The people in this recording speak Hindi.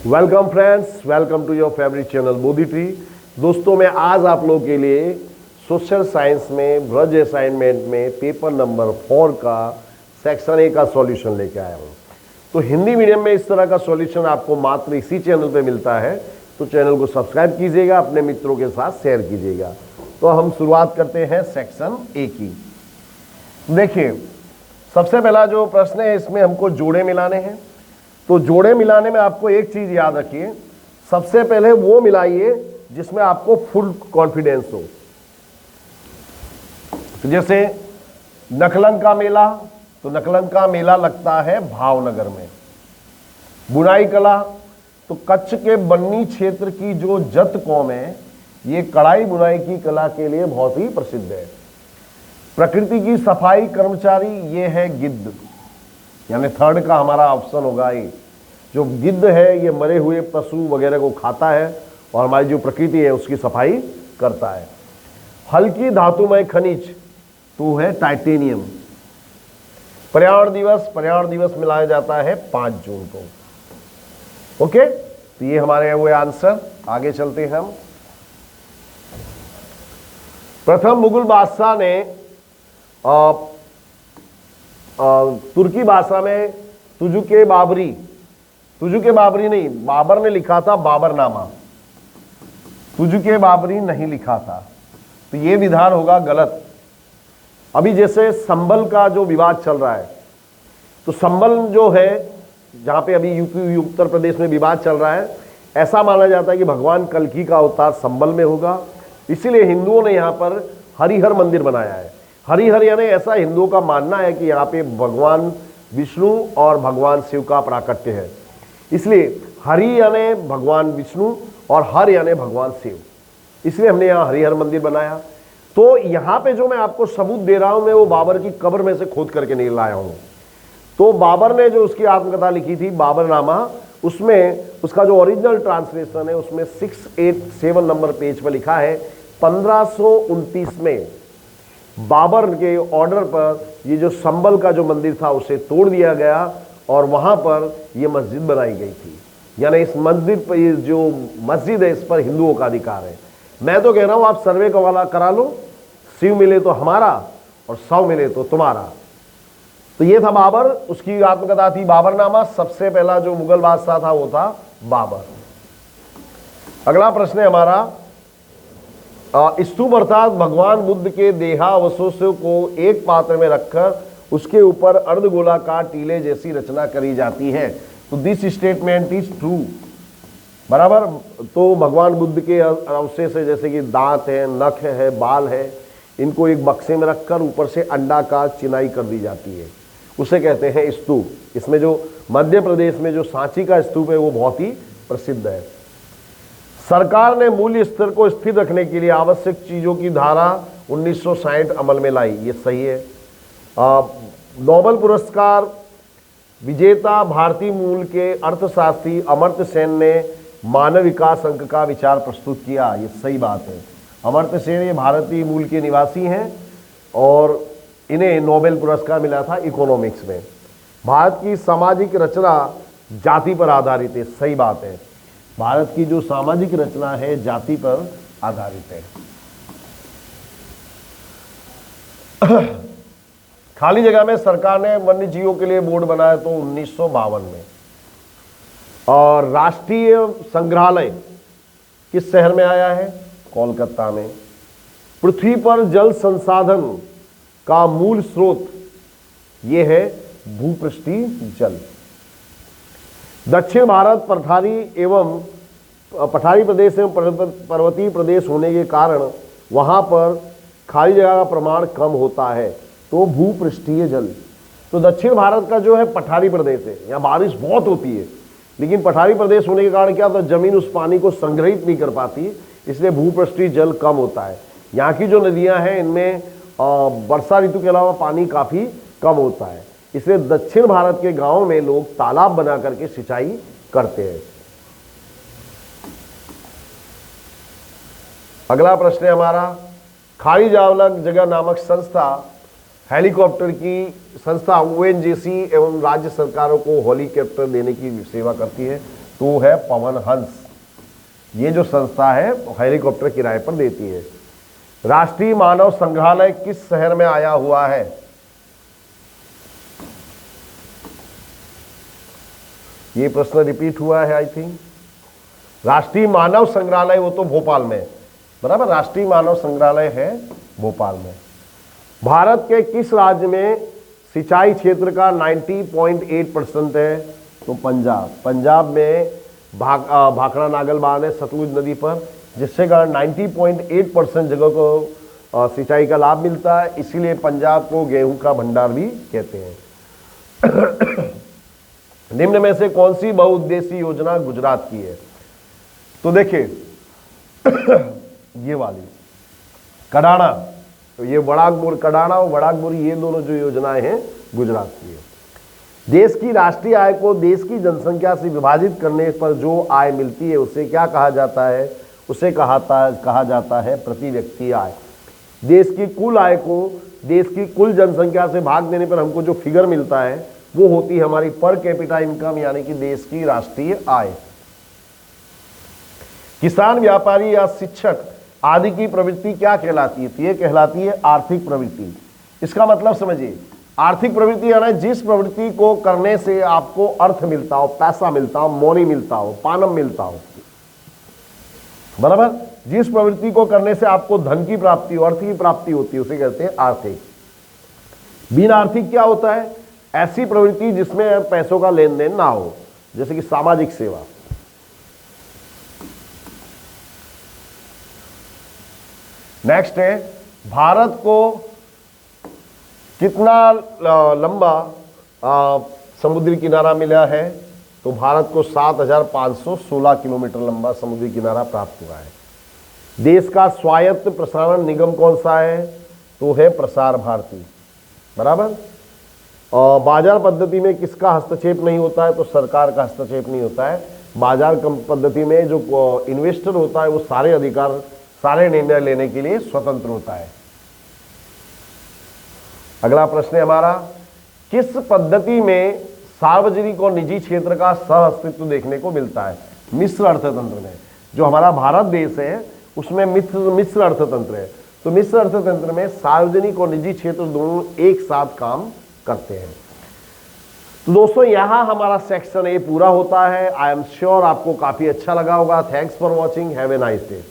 Welcome friends, welcome to your favourite channel Bodhi tree. दोस्तों, मैं आज आप लोगों के लिए सोशल साइंस में ब्रज असाइनमेंट में पेपर नंबर 4 का सेक्शन ए का सॉल्यूशन लेके आया हूँ। तो हिंदी मीडियम में इस तरह का सॉल्यूशन आपको मात्र इसी चैनल पे मिलता है, तो चैनल को सब्सक्राइब कीजिएगा, अपने मित्रों के साथ शेयर कीजिएगा। तो हम शुरुआत करते हैं सेक्शन ए की। देखिए, सबसे पहला जो प्रश्न है इसमें हमको जोड़े मिलाने हैं। तो जोड़े मिलाने में आपको एक चीज याद रखिए, सबसे पहले वो मिलाइए जिसमें आपको फुल कॉन्फिडेंस हो। तो जैसे नखलंका मेला, तो नखलंका मेला लगता है भावनगर में। बुनाई कला, तो कच्छ के बन्नी क्षेत्र की जो जत कौम है, ये कढ़ाई बुनाई की कला के लिए बहुत ही प्रसिद्ध है। प्रकृति की सफाई कर्मचारी, ये है गिद्ध, यानी थर्ड का हमारा ऑप्शन होगा ये। जो गिद्ध है ये मरे हुए पशु वगैरह को खाता है और हमारी जो प्रकृति है उसकी सफाई करता है। हल्की धातुमय खनिज, तो है टाइटेनियम। पर्यावरण दिवस मनाया जाता है 5 जून को। ओके, तो ये हमारे हुए आंसर। आगे चलते हैं हम। प्रथम मुगल बादशाह ने तुर्की भाषा में तुजुके बाबरी नहीं, बाबर ने लिखा था बाबरनामा, तुजुके बाबरी नहीं लिखा था, तो ये विधान होगा गलत। अभी जैसे संबल का जो विवाद चल रहा है, तो संबल जो है जहां पे अभी यूपी उत्तर प्रदेश में विवाद चल रहा है, ऐसा माना जाता है कि भगवान कल्कि का अवतार संबल में होगा, इसीलिए हिंदुओं ने यहाँ पर हरिहर मंदिर बनाया है। हरिहर यानी ऐसा हिंदुओं का मानना है कि यहाँ पे भगवान विष्णु और भगवान शिव का प्राकट्य है, इसलिए हरि यानी भगवान विष्णु और हर यानी भगवान शिव, इसलिए हमने यहाँ हरिहर मंदिर बनाया। तो यहाँ पे जो मैं आपको सबूत दे रहा हूँ, मैं वो बाबर की कब्र में से खोद करके नहीं लाया हूँ। तो बाबर ने जो उसकी आत्मकथा लिखी थी बाबरनामा, उसमें उसका जो ओरिजिनल ट्रांसलेशन है उसमें 687 नंबर पेज पर लिखा है 1529 में बाबर के ऑर्डर पर ये जो संबल का जो मंदिर था उसे तोड़ दिया गया और वहां पर ये मस्जिद बनाई गई थी। यानी इस मंदिर पर, ये जो मस्जिद है इस पर हिंदुओं का अधिकार है। मैं तो कह रहा हूं आप सर्वे का वाला करा लो, शिव मिले तो हमारा और 100 मिले तो तुम्हारा। तो ये था बाबर, उसकी आत्मकथा थी बाबरनामा। सबसे पहला जो मुगल बादशाह था वो था बाबर। अगला प्रश्न है हमारा, स्तूप अर्थात भगवान बुद्ध के देहावशेषों को एक पात्र में रखकर उसके ऊपर अर्धगोलाकार टीले जैसी रचना करी जाती है। तो दिस स्टेटमेंट इज ट्रू, बराबर। तो भगवान बुद्ध के अवशेष है, जैसे कि दांत है, नख है, बाल है, इनको एक बक्से में रखकर ऊपर से अंडाकार चिनाई कर दी जाती है, उसे कहते हैं स्तूप। इसमें जो मध्य प्रदेश में जो सांची का स्तूप है वो बहुत ही प्रसिद्ध है। सरकार ने मूल्य स्तर को स्थिर रखने के लिए आवश्यक चीजों की धारा 1960 अमल में लाई, ये सही है। नोबेल पुरस्कार विजेता भारतीय मूल के अर्थशास्त्री अमर्त्य सेन ने मानव विकास अंक का विचार प्रस्तुत किया, ये सही बात है। अमर्त्य सेन ये भारतीय मूल के निवासी हैं और इन्हें नोबेल पुरस्कार मिला था इकोनॉमिक्स में। भारत की सामाजिक रचना जाति पर आधारित है, सही बात है। भारत की जो सामाजिक रचना है जाति पर आधारित है। खाली जगह में सरकार ने वन्य जीवों के लिए बोर्ड बनाया तो 1952 में। और राष्ट्रीय संग्रहालय किस शहर में आया है? कोलकाता में। पृथ्वी पर जल संसाधन का मूल स्रोत ये है भूपृष्ठीय जल। दक्षिण भारत पठारी प्रदेश एवं पर्वतीय प्रदेश होने के कारण वहां पर खाली जगह का प्रमाण कम होता है, तो भूपृष्ठीय जल। तो दक्षिण भारत का जो है पठारी प्रदेश है, यहाँ बारिश बहुत होती है, लेकिन पठारी प्रदेश होने के कारण क्या होता है, जमीन उस पानी को संग्रहित नहीं कर पाती, इसलिए भूपृष्ठीय जल कम होता है। यहाँ की जो नदियाँ हैं इनमें वर्षा ऋतु के अलावा पानी काफ़ी कम होता है, इसलिए दक्षिण भारत के गांवों में लोग तालाब बना करके सिंचाई करते हैं। अगला प्रश्न है हमारा, खाड़ी जगह नामक संस्था हेलीकॉप्टर की संस्था ओएनजीसी एवं राज्य सरकारों को हेलीकॉप्टर देने की सेवा करती है। तो तो है पवन हंस। ये जो संस्था है हेलीकॉप्टर किराए पर देती है। राष्ट्रीय मानव संग्रहालय किस शहर में आया हुआ है? ये प्रश्न रिपीट हुआ है आई थिंक। राष्ट्रीय मानव संग्रहालय वो तो भोपाल में, बराबर, राष्ट्रीय मानव संग्रहालय है भोपाल में। भारत के किस राज्य में सिंचाई क्षेत्र का 90.8% है? तो पंजाब। पंजाब में भाखड़ा नागल बांध है सतलुज नदी पर, जिससे कारण 90.8% जगह को सिंचाई का लाभ मिलता है। इसीलिए पंजाब को गेहूं का भंडार भी कहते हैं। निम्न में से कौन सी बहुउद्देशीय योजना गुजरात की है? तो देखिए ये वाली कडाणा, तो ये वड़ागपुर, कडाणा और वड़ागपुर, ये दोनों जो योजनाएं हैं गुजरात की है। देश की राष्ट्रीय आय को देश की जनसंख्या से विभाजित करने पर जो आय मिलती है उसे क्या कहा जाता है? उसे कहा जाता है प्रति व्यक्ति आय। देश की कुल आय को देश की कुल जनसंख्या से भाग देने पर हमको जो फिगर मिलता है वो होती है हमारी पर कैपिटा इनकम, यानी कि देश की राष्ट्रीय आय। किसान, व्यापारी या शिक्षक आदि की प्रवृत्ति क्या कहलाती है? तो ये कहलाती है आर्थिक प्रवृत्ति। इसका मतलब समझिए, आर्थिक प्रवृत्ति यानी जिस प्रवृत्ति को करने से आपको अर्थ मिलता हो, पैसा मिलता हो, मौनी मिलता हो, पानम मिलता हो, बराबर, जिस प्रवृत्ति को करने से आपको धन की प्राप्ति हो, अर्थ की प्राप्ति होती है, उसे कहते हैं आर्थिक। बिना आर्थिक क्या होता है? ऐसी प्रवृत्ति जिसमें पैसों का लेन देन ना हो, जैसे कि सामाजिक सेवा। नेक्स्ट है, भारत को कितना लंबा समुद्री किनारा मिला है? तो भारत को 7,516 किलोमीटर लंबा समुद्री किनारा प्राप्त हुआ है। देश का स्वायत्त प्रसारण निगम कौन सा है? तो है प्रसार भारती, बराबर। और बाजार पद्धति में किसका हस्तक्षेप नहीं होता है? तो सरकार का हस्तक्षेप नहीं होता है। बाजार पद्धति में जो इन्वेस्टर होता है वो सारे अधिकार, सारे निर्णय लेने के लिए स्वतंत्र होता है। अगला प्रश्न है हमारा, किस पद्धति में सार्वजनिक और निजी क्षेत्र का सह अस्तित्व देखने को मिलता है? मिश्र अर्थतंत्र में। जो हमारा भारत देश है उसमें मिश्र अर्थतंत्र है। तो मिश्र अर्थतंत्र में सार्वजनिक और निजी क्षेत्र दोनों एक साथ काम करते हैं। तो दोस्तों यहाँ हमारा सेक्शन ए पूरा होता है। आई एम श्योर आपको काफी अच्छा लगा होगा। Thanks for watching, have a nice day.